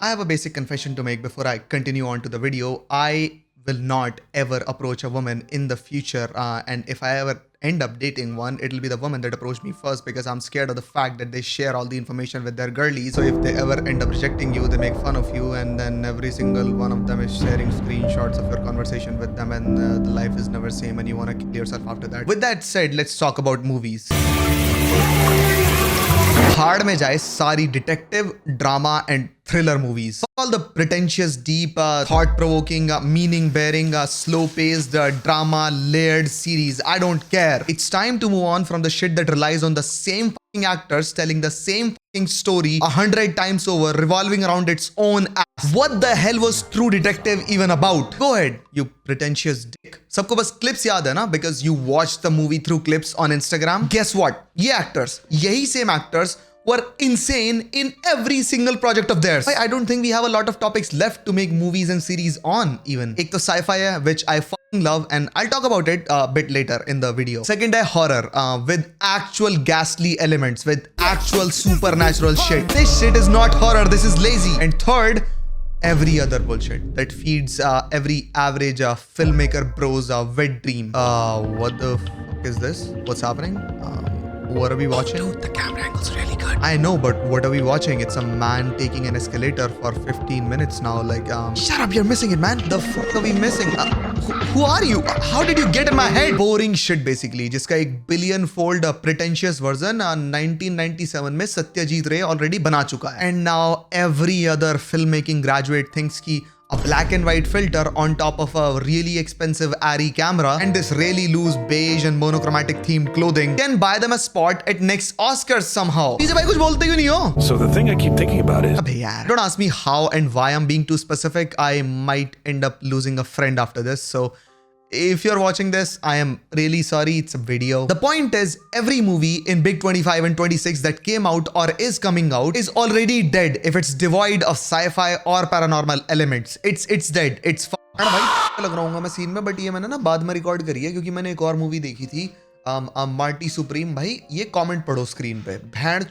I have a basic confession to make before I continue on to the video. I will not ever approach a woman in the future, and if I ever end up dating one, it'll be the woman that approached me first because I'm scared of the fact that they share all the information with their girlies. So if they ever end up rejecting you, they make fun of you, and then every single one of them is sharing screenshots of your conversation with them, and the life is never same, and you want to kill yourself after that. With that said, let's talk about movies. भाड़ में जाए सारी detective drama and thriller movies. All the pretentious, deep, thought-provoking, meaning-bearing, slow-paced, drama, layered series. I don't care. It's time to move on from the shit that relies on the same fucking actors telling the same fucking story 100 times over, revolving around its own ass. What the hell was True Detective even about? Go ahead, you pretentious dick. सबको बस clips याद है ना? Because you watched the movie through clips on Instagram. Guess what? ये actors, यही same actors were insane in every single project of theirs. I don't think we have a lot of topics left to make movies and series on even. एक तो sci-fi है, which I fucking love, and I'll talk about it a bit later in the video. Second है horror, with actual ghastly elements, with actual supernatural shit. This shit is not horror, this is lazy. And third, every other bullshit that feeds every average filmmaker bro's wet dream. What the fuck is this? What's happening? What are we watching? Dude, the camera angle's really good. I know, but what are we watching? It's a man taking an escalator for 15 minutes now. Like, shut up, you're missing it, man. The fuck are we missing? Who are you? How did you get in my head? Boring shit, basically. जिसका एक billion-fold pretentious version 1997 में सत्यजीत रे already बना चुका है. And now every other filmmaking graduate thinks कि a black and white filter on top of a really expensive Arri camera and this really loose beige and monochromatic themed clothing can buy them a spot at next Oscars somehow. पीछे भाई कुछ बोलते क्यों नहीं हो? So the thing I keep thinking about is... अबे यार, don't ask me how and why I'm being too specific. I might end up losing a friend after this. So if you're watching this, I am really sorry. It's a video. The point is, every movie in Big 25 and 26 that came out or is coming out is already dead if it's devoid of sci-fi or paranormal elements. It's dead. It's भाई लग रहा हूँ मैं scene में, but ये मैंने ना बाद में रिकॉर्ड करी है क्योंकि मैंने एक और मूवी देखी थी मार्टी सुप्रीम. भाई ये कमेंट पढ़ो स्क्रीन पे. भैंड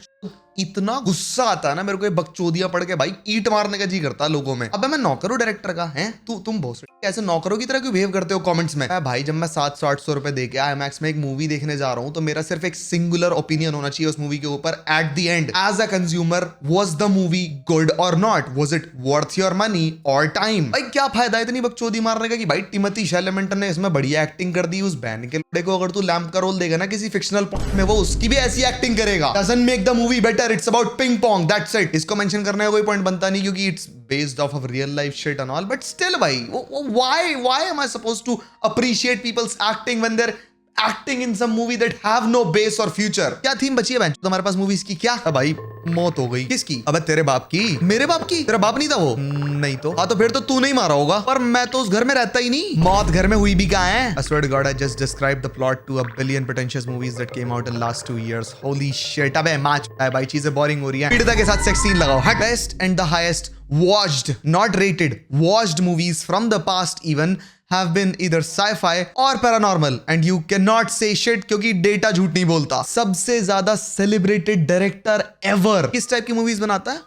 इतना गुस्सा आता है ना मेरे को ये बकचोदियां पढ़ के. भाई ईट मारने का जी करता है लोगों में. अबे मैं नौकर हूं डायरेक्टर का. हैं तुम बहुत ऐसे नौकरों की तरह क्यों बिहेव करते हो कमेंट्स में? भाई जब मैं 700-800 रुपए दे के IMAX में एक मूवी देखने जा रहा हूं तो मेरा सिर्फ एक सिंगुलर ओपिनियन होना चाहिए उस मूवी के ऊपर. At the end as a consumer, was the movie good or not? Was it worth your money or time? भाई क्या फायदा इतनी बकचोदी मारने का कि भाई टिमोथी शैलेमेंट ने इसमें बढ़िया एक्टिंग कर दी. उस बैन के लड़के को अगर तू लैम्प का रोल देगा ना किसी फिक्शनल पॉइंट में, वो उसकी भी ऐसी एक्टिंग करेगा. Doesn't make the movie better. It's about ping pong, that's it. इसको मेंशन करने का कोई पॉइंट बनता नहीं क्योंकि it's based off of real life shit and all, but still why am I supposed to appreciate people's acting when they're acting in some movie that have no base or future? क्या theme बची है bench तुम्हारे पास movies की? क्या भाई मौत हो गई. किसकी? अबे तेरे बाप की. मेरे बाप की? तेरा बाप नहीं था वो? नहीं तो हाँ, तो फिर तो तू नहीं मारा होगा. पर मैं तो उस घर में रहता ही नहीं. मौत घर में हुई भी कहाँ है? I swear to God, I just described the plot to a billion pretentious movies that came out in last 2 years. Holy shit. अबे मैच है भाई, चीजें बोरिंग हो रही है. पीड़िता के साथ सेक्स सीन लगाओ. Best and the highest watched, not rated, watched movies from the past even have been either sci-fi or paranormal, and you cannot say shit क्योंकि डेटा झूठ नहीं बोलता. सबसे ज्यादा सेलिब्रेटेड डायरेक्टर एवर किस टाइप की movies बनाता है?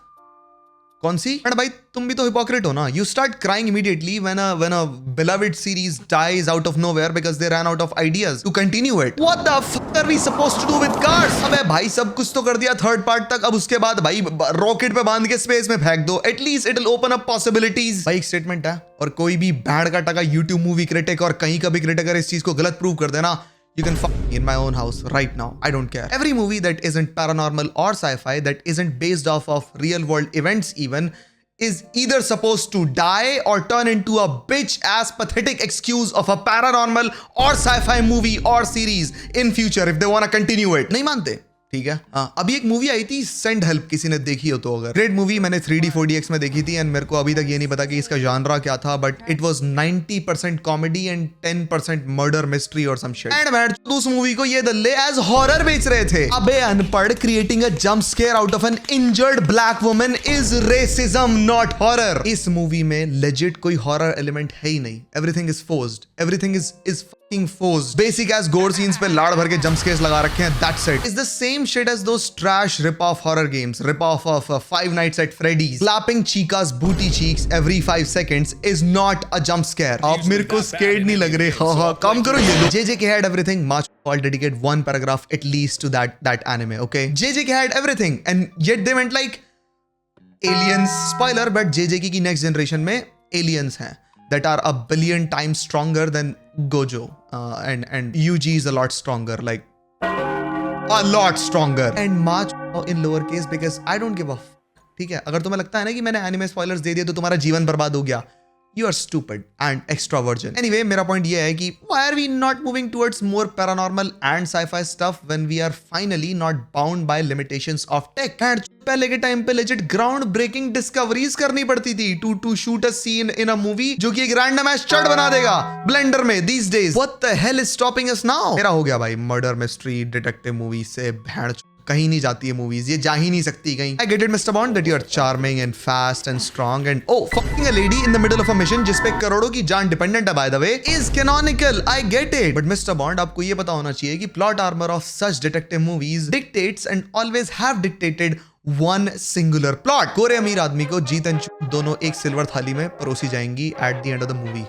कौन सी? बट भाई तुम भी तो हिपोक्रेट हो ना. You start crying immediately when a beloved series dies out of nowhere because they ran out of ideas to continue it. What the fuck are we supposed to do with cars? अबे भाई सब कुछ तो कर दिया third part तक. अब उसके बाद भाई रॉकेट पे बांध के स्पेस में फेंक दो. At least it'll open up possibilities. भाई एक स्टेटमेंट है, और कोई भी बैंड का टका YouTube मूवी क्रिटिक और कहीं का भी क्रिटिक अगर इस चीज को गलत प्रूव कर देना, you can fuck me in my own house right now. I don't care. Every movie that isn't paranormal or sci-fi, that isn't based off of real world events even, is either supposed to die or turn into a bitch ass pathetic excuse of a paranormal or sci-fi movie or series in future if they want to continue it. नहीं मानते? ठीक है. अभी एक movie आई थी send help, किसी ने देखी हो तो? अगर ग्रेट मूवी, मैंने 3D 4DX में देखी थी एंड मेरे को अभी तक ये नहीं पता कि इसका जॉनरा क्या था, but it was 90% comedy and 10% murder mystery और सम शिट. एंड मैड उस मूवी को ये दल्ले एज हॉरर बेच रहे थे. अबे अनपढ़, creating a jump scare out of N injured black woman is racism, not horror. इस मूवी में लेजिट कोई हॉरर एलिमेंट है ही नहीं. Everything is forced, everything is forced. Basic as gore scenes पे लाड़ भर के jump scares लगा रखे हैं. That's it. It's the same shit as those trash rip-off horror games. Rip-off of Five Nights at Freddy's. Slapping Chica's booty cheeks every 5 seconds is not a jump scare. आप मेरे को scared नहीं लग रहे. हाँ काम करो ये लो. JJK had everything. March I'll dedicate one paragraph at least to that anime. Okay. JJK had everything and yet they went like aliens. Spoiler, but JJK की next generation में aliens हैं that are a billion times stronger than Gojo, and Yuji is a lot stronger, like a lot stronger. And March in lowercase because I don't give a ठीक है. अगर तुम्हें लगता है ना कि मैंने anime spoilers दे दिए तो तुम्हारा जीवन बर्बाद हो गया, you are stupid and extra virgin. Anyway, मेरा point ये है कि why are we not moving towards more paranormal and sci-fi stuff when we are finally not bound by limitations of tech? And पहले के टाइम पे legit ground breaking discoveries करनी पड़ती थी to shoot a scene in a movie जो कि एक random ass चढ़ बना देगा blender में these days. What the hell is stopping us now? मेरा हो गया भाई murder mystery detective movie से भैंड कहीं नहीं जाती है मूवीज, ये जा ही नहीं सकती कहीं. I get it, Mr. Bond, that you are charming and fast and strong and fucking a lady in the middle of a mission जिस पे करोड़ों की जान डिपेंडेंट है by the way is canonical. I get it, but Mr. Bond आपको ये पता होना चाहिए कि plot armor of such detective movies dictates and always have dictated one singular plot. गोरे अमीर आदमी को जीत एंड चूत दोनों एक सिल्वर थाली में परोसी जाएंगी at the end of the movie.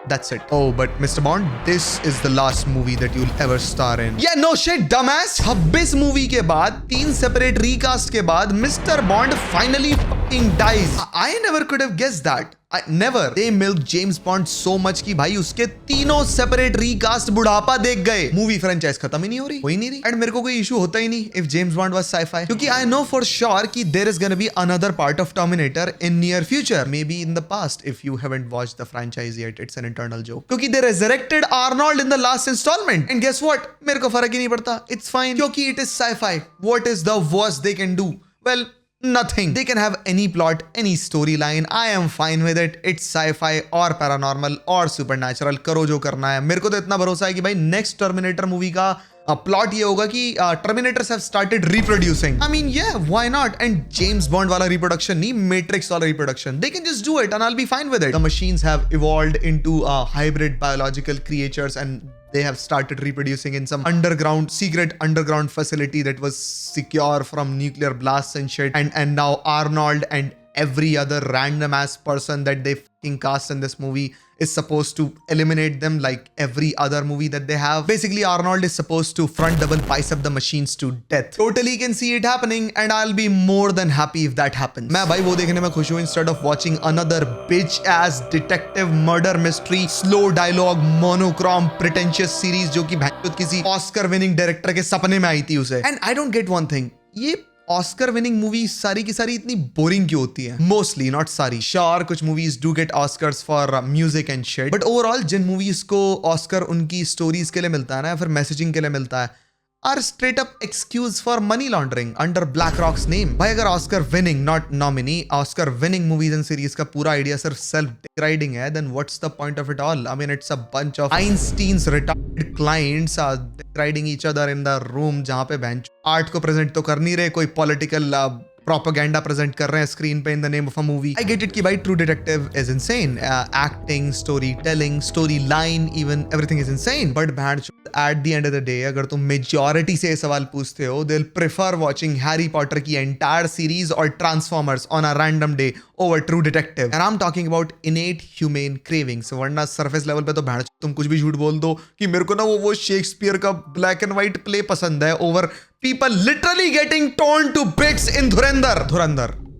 That's it. Oh, but Mr. Bond, this is the last movie that you'll ever star in. Yeah, no shit, dumbass. 26 movie के बाद 3 सेपरेट रीकास्ट के बाद mister bond finally fucking dies. I never could have guessed that. Never. They milked James Bond so much कि भाई उसके तीनों separate recast बुढ़ापा देख गए. मूवी फ्रेंचाइज खत्म ही नहीं हो रही, कोई नहीं रही. एंड मेरे को कोई इशू होता ही नहीं if James Bond was sci-fi, क्योंकि I know for sure कि there is gonna be another part of Terminator in near future, maybe in the past if you haven't watched the franchise yet. It's an internal joke. क्योंकि they resurrected Arnold in the last installment, and guess what? मेरे को फर्क ही नहीं पड़ता. It's fine क्योंकि it is sci-fi. What is the worst they can do? Well, nothing. They can have any plot, any storyline. I am fine with it. It's sci-fi or paranormal or supernatural. करो जो करना है. मेरे को तो इतना भरोसा है कि भाई next Terminator movie का प्लॉट ये होगा कि Terminators have started reproducing. I mean, yeah, why not? And James Bond वाला reproduction नहीं, Matrix वाला reproduction. They can just do it and I'll be fine with it. The machines have evolved into hybrid biological creatures and they have started reproducing in some secret underground facility that was secure from nuclear blasts and shit. And now Arnold and every other random ass person that they fucking cast in this movie is supposed to eliminate them like every other movie that they have. Basically, Arnold is supposed to front double bicep the machines to death. Totally can see it happening and I'll be more than happy if that happens. मैं भाई वो देखने में खुश हूँ instead of watching another bitch ass detective murder mystery slow dialogue monochrome pretentious series जो कि भैंचोद किसी Oscar winning director के सपने में आई थी उसे. And I don't get one thing. ये ऑस्कर विनिंग मूवी सारी की सारी इतनी बोरिंग क्यों होती है? Mostly, not sorry. श्योर कुछ movies do get Oscars for music and shit, but overall जिन मूवीज को ऑस्कर उनकी स्टोरीज के लिए मिलता है ना, या फिर मैसेजिंग के लिए मिलता है, are straight up excuse for money laundering under BlackRock's name. भाई अगर Oscar winning, not nominee, Oscar winning movies and series का पूरा आइडिया सिर्फ सेल्फ डिक्राइडिंग है, then what's the point of it all? I mean it's a bunch of Einsteins retired clients are deriding each other in the room जहां पे bench art को present तो कर नहीं रहे, कोई पॉलिटिकल प्रोपेगेंडा प्रेजेंट कर रहे हैं स्क्रीन पे in the name of a movie. I get it कि भाई true detective is insane, acting, story telling, story line, even everything is insane. But at the end of the day अगर तुम majority से सवाल पूछते हो, they will prefer watching Harry Potter की entire series और transformers on a random day over true detective. And I am talking about इनेट human cravings. वरना surface level पे तो भैंस तुम कुछ भी झूठ बोल दो कि मेरे को ना वो शेक्सपियर का ब्लैक एंड व्हाइट प्ले पसंद है over people literally getting torn to bits in Dhurandhar,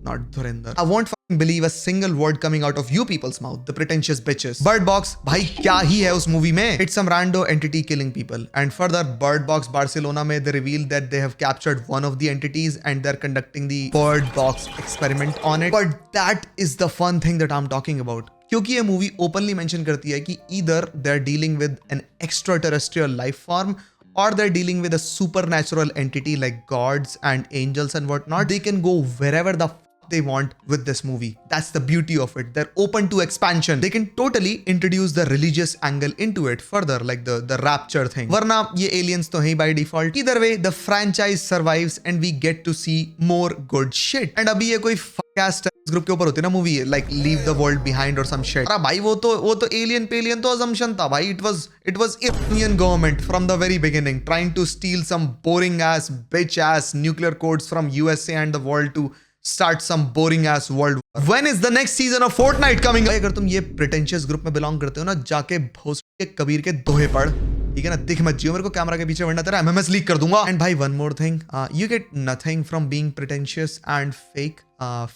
not Dhurandhar. I won't fucking believe a single word coming out of you people's mouth, the pretentious bitches. Bird Box, भाई क्या ही है उस movie में? It's some rando entity killing people. And further, Bird Box Barcelona में they revealed that they have captured one of the entities and they're conducting the Bird Box experiment on it. But that is the fun thing that I'm talking about. क्योंकि ये movie openly mention करती है कि either they're dealing with an extraterrestrial life form or they're dealing with a supernatural entity like gods and angels and whatnot. They can go wherever the they want with this movie. That's the beauty of it. They're open to expansion. They can totally introduce the religious angle into it further, like the rapture thing. Varna ye aliens to hai by default. Either way, the franchise survives and we get to see more good shit. And abhi ye koi caste group के ऊपर होती है ना movie, like leave the world behind और some shit. भाई वो तो alien pavilion तो assumption था भाई। It was Iranian government from the very beginning trying to steal some boring ass bitch ass nuclear codes from USA and the world to start some boring ass world war. When is the next season of Fortnite coming? अगर तुम ये pretentious group में belong करते हो ना, जाके भोस के कबीर के दोहे पढ़, ठीक है ना? दिख मत जियो मेरे को कैमरा के पीछे, वरना तेरा MMS लीक कर दूंगा। एंड भाई one more thing, you get nothing from being pretentious and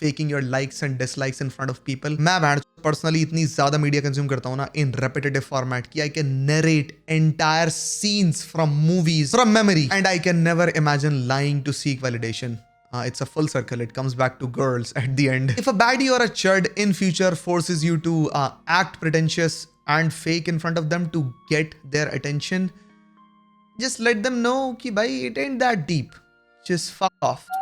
faking your likes and dislikes in front of people. मैं पर्सनली इतनी ज्यादा मीडिया कंज्यूम करता हूँ ना इन रेपिटेटिव फॉर्मेट कि I can narrate entire scenes from movies from memory and I can never imagine lying to seek validation. It's a full circle. It comes back to girls at the end. If a baddie or a chud in future forces you to act pretentious and fake in front of them to get their attention, just let them know कि भाई it ain't that deep. Just fuck off.